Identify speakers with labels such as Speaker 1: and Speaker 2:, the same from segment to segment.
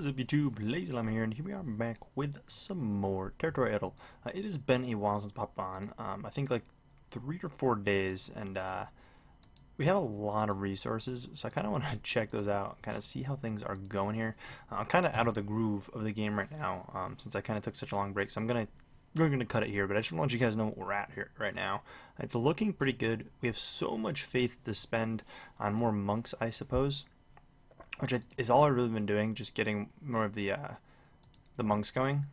Speaker 1: What is up, YouTube? LazeeLlama here, and here we are back with some more Territory Idle. It has been a while since popped on. I think like 3 or 4 days, and we have a lot of resources, so I kind of want to check those out, kind of see how things are going here. I'm kind of out of the groove of the game right now, since I kind of took such a long break, so we're gonna cut it here, but I just want to let you guys know what we're at here right now. It's looking pretty good. We have so much faith to spend on more monks, I suppose, which is all I've really been doing, just getting more of the monks going,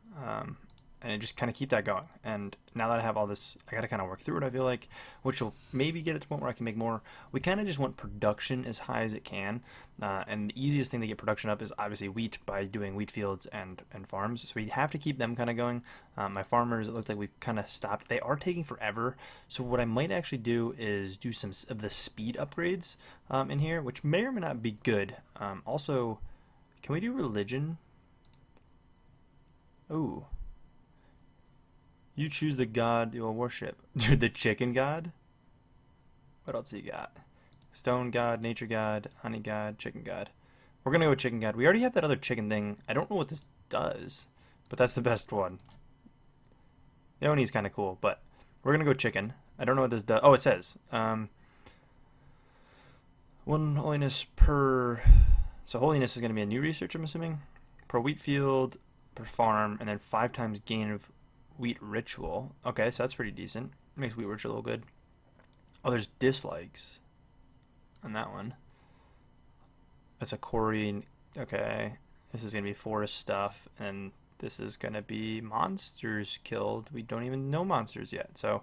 Speaker 1: and just kind of keep that going. And now that I have all this, I gotta kind of work through it, I feel like, which will maybe get it to a point where I can make more. We kind of just want production as high as it can, and the easiest thing to get production up is obviously wheat by doing wheat fields and farms, so we have to keep them kind of going. My farmers, it looks like we've kind of stopped. They are taking forever, so what I might actually do is do some of the speed upgrades in here, which may or may not be good. Also, can we do religion? Ooh. You choose the god you will worship. The chicken god? What else you got? Stone god, nature god, honey god, chicken god. We're gonna go with chicken god. We already have that other chicken thing. I don't know what this does, but that's the best one. The Oni is kind of cool, but we're gonna go chicken. I don't know what this does. Oh, it says 1 holiness per. So holiness is gonna be a new research, I'm assuming, per wheat field, per farm, and then 5 times gain of wheat ritual. Okay, so that's pretty decent. Makes wheat ritual a little good. Oh, there's dislikes on that one. That's a quarry. Okay, this is gonna be forest stuff, and this is gonna be monsters killed. We don't even know monsters yet, so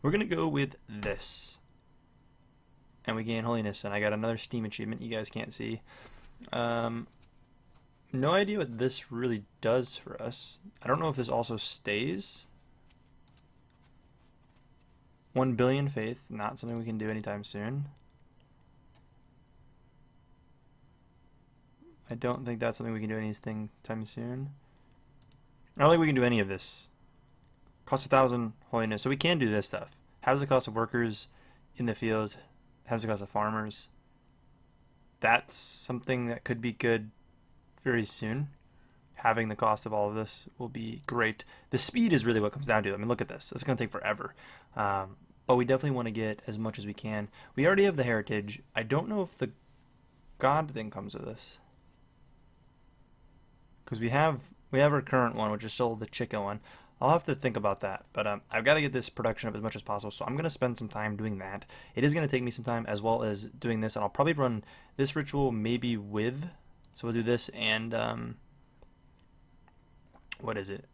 Speaker 1: we're gonna go with this, and we gain holiness. And I got another Steam achievement you guys can't see. No idea what this really does for us. I don't know if this also stays. 1 billion faith, not something we can do anytime soon. I don't think that's something we can do anytime soon. I don't think we can do any of this. Cost 1,000 holiness, so we can do this stuff. How's the cost of workers in the fields? How's the cost of farmers? That's something that could be good very soon. Having the cost of all of this will be great. The speed is really what comes down to. I mean, look at this. It's going to take forever. But we definitely want to get as much as we can. We already have the heritage. I don't know if the god thing comes with this, because we have our current one, which is still the chicken one. I'll have to think about that, but I've got to get this production up as much as possible, so I'm going to spend some time doing that. It is going to take me some time, as well as doing this, and I'll probably run this ritual maybe with. So we'll do this and, what is it?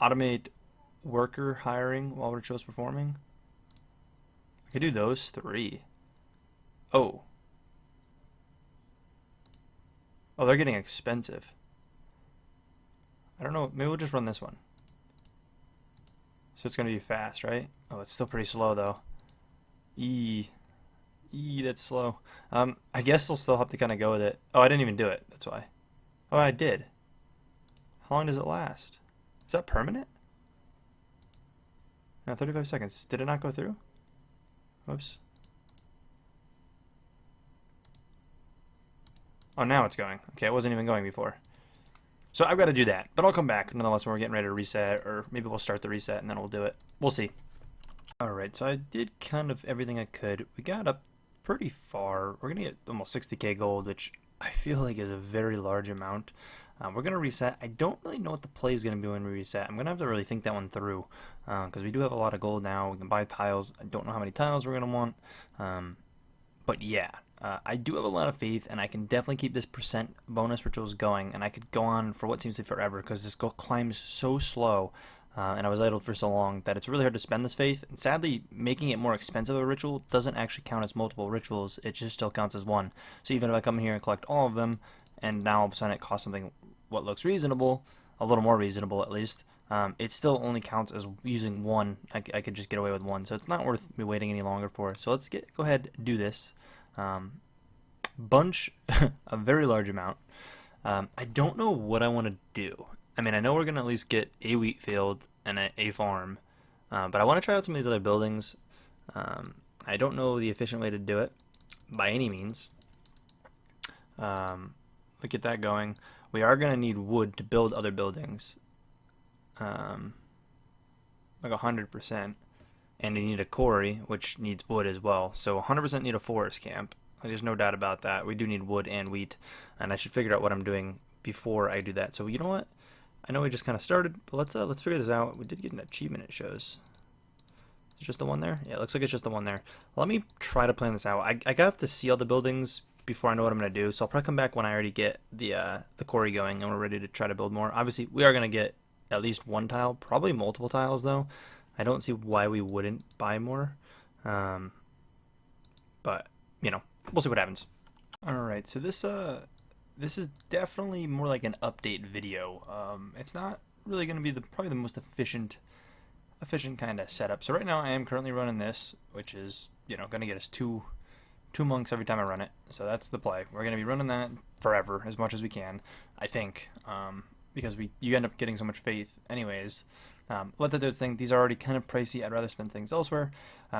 Speaker 1: Automate worker hiring while ritual is performing. I could do those 3. Oh. Oh, they're getting expensive. I don't know. Maybe we'll just run this one. So it's going to be fast, right? Oh, it's still pretty slow, though. That's slow. I guess we'll still have to kind of go with it. Oh, I didn't even do it. That's why. Oh, I did. How long does it last? Is that permanent? No, 35 seconds. Did it not go through? Whoops. Oh, now it's going. Okay, it wasn't even going before. So I've got to do that. But I'll come back nonetheless when we're getting ready to reset, or maybe we'll start the reset and then we'll do it. We'll see. Alright, so I did kind of everything I could. We got up pretty far. We're gonna get almost 60k gold, which I feel like is a very large amount. We're gonna reset. I don't really know what the play is gonna be when we reset. I'm gonna have to really think that one through, because we do have a lot of gold now. We can buy tiles. I don't know how many tiles we're gonna want, but yeah, I do have a lot of faith, and I can definitely keep this percent bonus rituals going, and I could go on for what seems to be forever, because this goal climbs so slow. And I was idle for so long that it's really hard to spend this faith. And sadly, making it more expensive of a ritual doesn't actually count as multiple rituals. It just still counts as one. So even if I come in here and collect all of them, and now all of a sudden it costs something what looks reasonable, a little more reasonable at least, it still only counts as using one. I could just get away with one. So it's not worth me waiting any longer for. So let's go ahead and do this. Bunch, a very large amount. I don't know what I want to do. I mean, I know we're going to at least get a wheat field and a farm, but I want to try out some of these other buildings. I don't know the efficient way to do it by any means. get that going. We are going to need wood to build other buildings, like 100%. And you need a quarry, which needs wood as well. So 100% need a forest camp. There's no doubt about that. We do need wood and wheat, and I should figure out what I'm doing before I do that. So you know what? I know we just kind of started, but let's figure this out. We did get an achievement, it shows. Is it just the one there? Yeah, it looks like it's just the one there. Let me try to plan this out. I have to see all the buildings before I know what I'm going to do, so I'll probably come back when I already get the quarry going and we're ready to try to build more. Obviously, we are going to get at least one tile, probably multiple tiles though. I don't see why we wouldn't buy more, but you know, we'll see what happens. All right, so this is definitely more like an update video. It's not really going to be probably the most efficient kind of setup. So right now I am currently running this, which is, you know, going to get us two monks every time I run it. So that's the play. We're going to be running that forever, as much as we can, I think, because you end up getting so much faith anyways. Let that do its thing. These are already kind of pricey. I'd rather spend things elsewhere.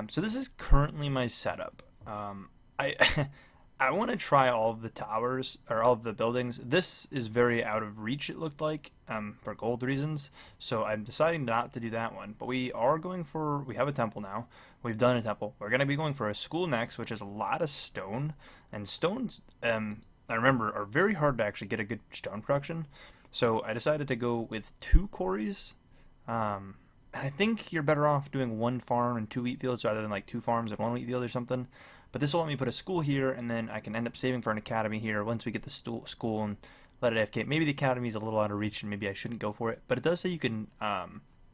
Speaker 1: So this is currently my setup. I want to try all of the towers, or all of the buildings. This is very out of reach, it looked like, for gold reasons. So I'm deciding not to do that one. But we are going for, we have a temple now. We've done a temple. We're going to be going for a school next, which is a lot of stone. And stones, I remember, are very hard to actually get a good stone production. So I decided to go with 2 quarries. I think you're better off doing 1 farm and 2 wheat fields rather than like 2 farms and 1 wheat field or something. But this will let me put a school here, and then I can end up saving for an academy here once we get the school and let it AFK. Maybe the academy is a little out of reach and maybe I shouldn't go for it. But it does say you can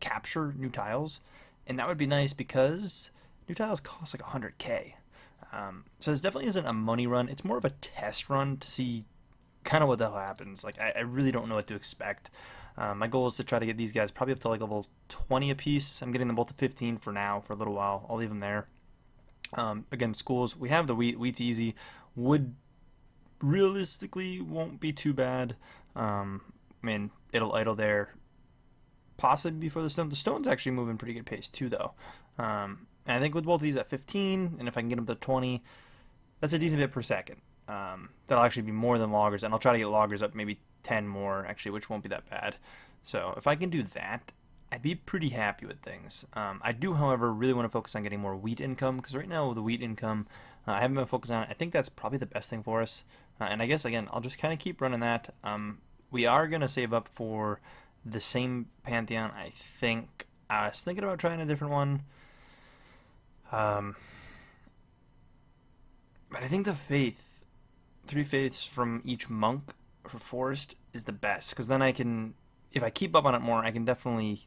Speaker 1: capture new tiles, and that would be nice because new tiles cost like 100k. So this definitely isn't a money run. It's more of a test run to see kind of what the hell happens. Like I really don't know what to expect. My goal is to try to get these guys probably up to like level 20 apiece. I'm getting them both to 15 for now, for a little while. I'll leave them there. Again, schools, we have the wheat. Wheat's easy. Wood realistically won't be too bad. I mean, it'll idle there possibly before the stone. The stone's actually moving pretty good pace too, though. And I think with both of these at 15, and if I can get them to 20, that's a decent bit per second. That'll actually be more than loggers, and I'll try to get loggers up maybe 10 more, actually, which won't be that bad. So if I can do that, I'd be pretty happy with things. I do, however, really want to focus on getting more wheat income, because right now with the wheat income, I haven't been focused on it. I think that's probably the best thing for us. And I guess, again, I'll just kind of keep running that. We are going to save up for the same Pantheon, I think. I was thinking about trying a different one. But I think the faith, 3 faiths from each monk for forest is the best, because then I can, if I keep up on it more, I can definitely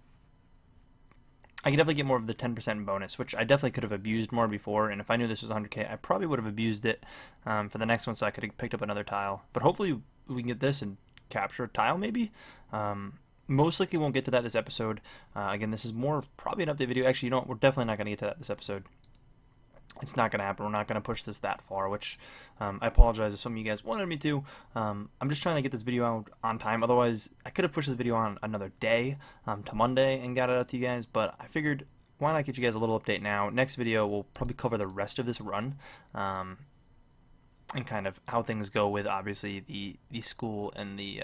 Speaker 1: get more of the 10% bonus, which I definitely could have abused more before, and if I knew this was 100k, I probably would have abused it for the next one, so I could have picked up another tile. But hopefully we can get this and capture a tile, maybe. Most likely won't get to that this episode. Again, this is more of probably an update video. Actually, you know what? We're definitely not going to get to that this episode. It's not going to happen. We're not going to push this that far, which I apologize if some of you guys wanted me to. I'm just trying to get this video out on time. Otherwise, I could have pushed this video on another day to Monday and got it out to you guys, but I figured why not get you guys a little update now. Next video, we'll probably cover the rest of this run and kind of how things go with, obviously, the school and the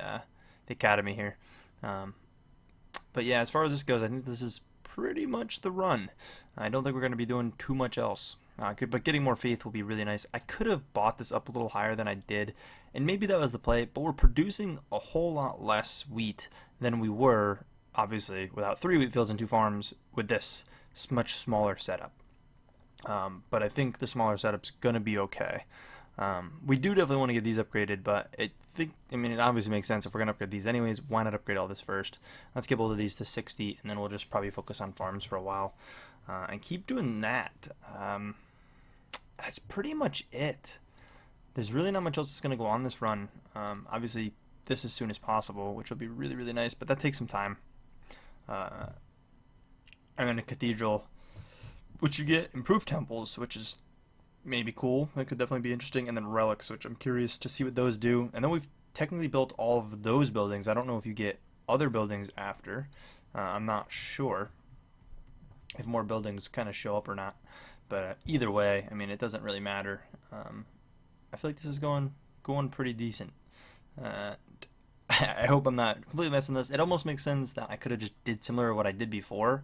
Speaker 1: academy here. But yeah, as far as this goes, I think this is pretty much the run. I don't think we're going to be doing too much else. But getting more faith will be really nice. I could have bought this up a little higher than I did, and maybe that was the play, but we're producing a whole lot less wheat than we were, obviously, without 3 wheat fields and 2 farms with this much smaller setup. But I think the smaller setup's going to be okay. We do definitely want to get these upgraded, but it obviously makes sense if we're going to upgrade these anyways. Why not upgrade all this first? Let's get both of these to 60, and then we'll just probably focus on farms for a while and keep doing that. That's pretty much it. There's really not much else that's going to go on this run. Obviously, this as soon as possible, which will be really, really nice, but that takes some time. And then a cathedral, which you get improved temples, which is maybe cool. That could definitely be interesting. And then relics, which I'm curious to see what those do. And then we've technically built all of those buildings. I don't know if you get other buildings after. I'm not sure if more buildings kind of show up or not. But either way, I mean, it doesn't really matter. I feel like this is going pretty decent. I hope I'm not completely messing this. It almost makes sense that I could have just did similar to what I did before,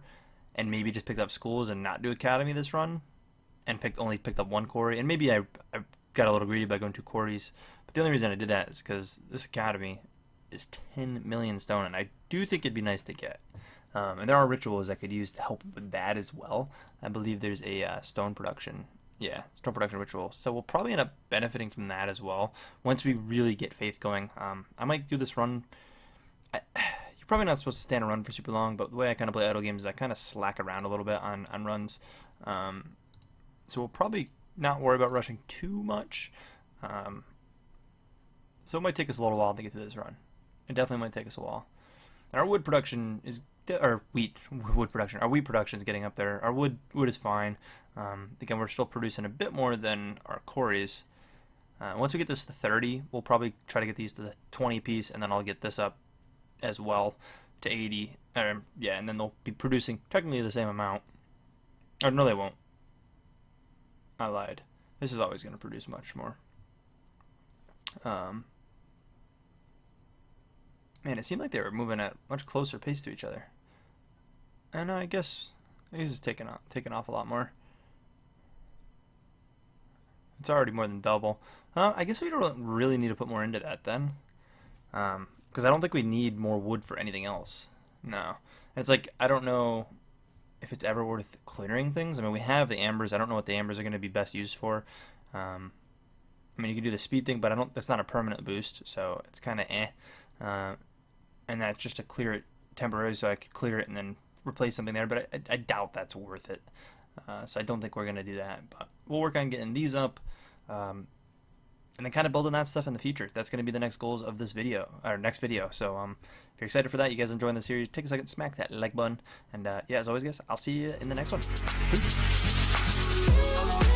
Speaker 1: and maybe just picked up schools and not do academy this run, and only picked up one quarry. And maybe I got a little greedy by going 2 quarries. But the only reason I did that is because this academy is 10 million stone, and I do think it'd be nice to get. And there are rituals I could use to help with that as well. I believe there's a stone production ritual. So we'll probably end up benefiting from that as well once we really get faith going. I might do this run. You're probably not supposed to stand a run for super long, but the way I kind of play idle games is I kind of slack around a little bit on runs. So we'll probably not worry about rushing too much. So it might take us a little while to get through this run. It definitely might take us a while. And our wood production is, or wood production. Our wheat production is getting up there. Our wood is fine. Again, we're still producing a bit more than our quarries. Once we get this to 30, we'll probably try to get these to the 20 piece, and then I'll get this up as well to 80. Yeah, and then they'll be producing technically the same amount. Or no, they won't. I lied. This is always going to produce much more. Man, it seemed like they were moving at much closer pace to each other. And I guess it's taking off a lot more. It's already more than double. I guess we don't really need to put more into that then. Because I don't think we need more wood for anything else. No. It's like, I don't know if it's ever worth clearing things. I mean, we have the ambers. I don't know what the ambers are going to be best used for. I mean, you can do the speed thing, but that's not a permanent boost, so it's kind of eh. And that's just to clear it temporarily, so I could clear it and then replace something there, but I doubt that's worth it. So I don't think we're going to do that, but we'll work on getting these up, and then kind of building that stuff in the future. That's going to be the next goals of this video, or next video. So if you're excited for that, you guys enjoying the series, take a second, smack that like button, and yeah, as always, guys, I'll see you in the next one. Peace.